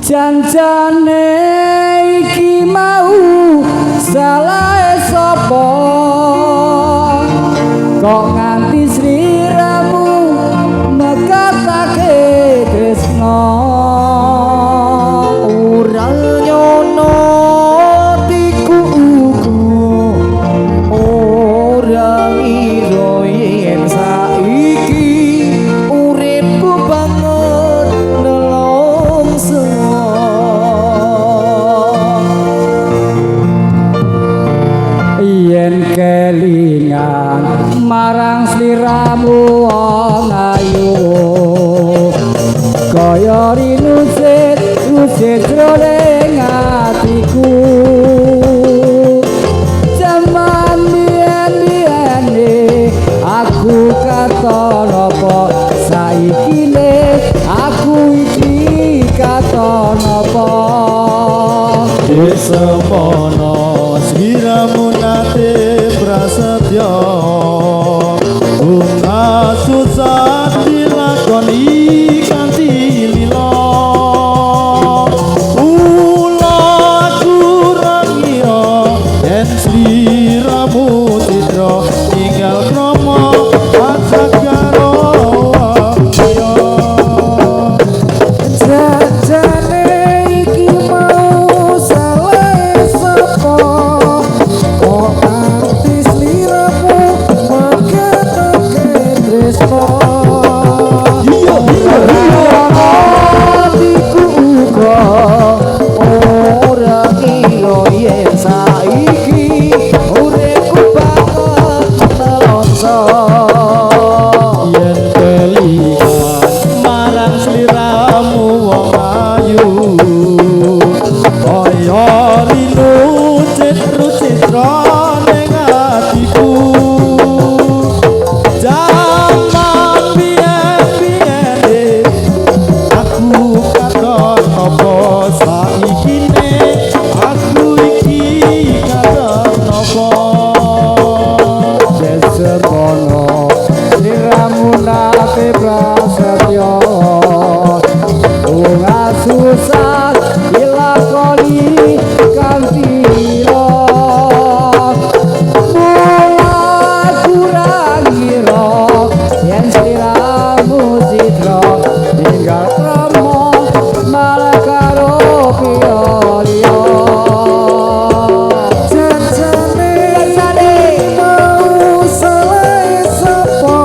Janjane iki mau salah sapa kok nganti sliramu mekatake tresna ora nyono tiku ora ngira yen saiki uripku banget nelongso yen kelingan marang sliramu wong ayu kaya rinusit jroning atiku jaman biyen-biyene aku katon apa saikine aku iki katon apa semono sliramu nate prasetya bunga susah dilakoni kanthi lila ula kurang iya yen sliramu citra tinggal kromo pasak karo kaya jajane iki mau salah sapa kok arti sliramu meketake tresna iya atiku uga ora kira yen saiki uripku banget nelongso yen kelingan marang sliramu wong ayu kaya rinu citra ning atiku jaman biyen-biyene aku katon apa saikine aku iki katon apa semono sliramu nate prasetya bunga susah dilakoni kanthi lila mula kurang ngira yen sliramu citra tinggal kromo malah karo piya-liya janjane mau salah sapa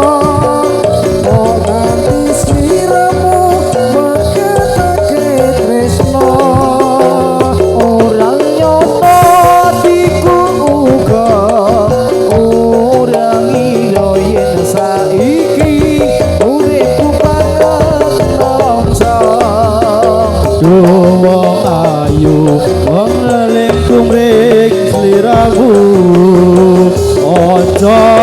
kok nganti sliramu meketake tresna ora nyono atiku uga ora ngira yen saiki uripku banget nelongso wong ayu wong eling kumring sliramu aja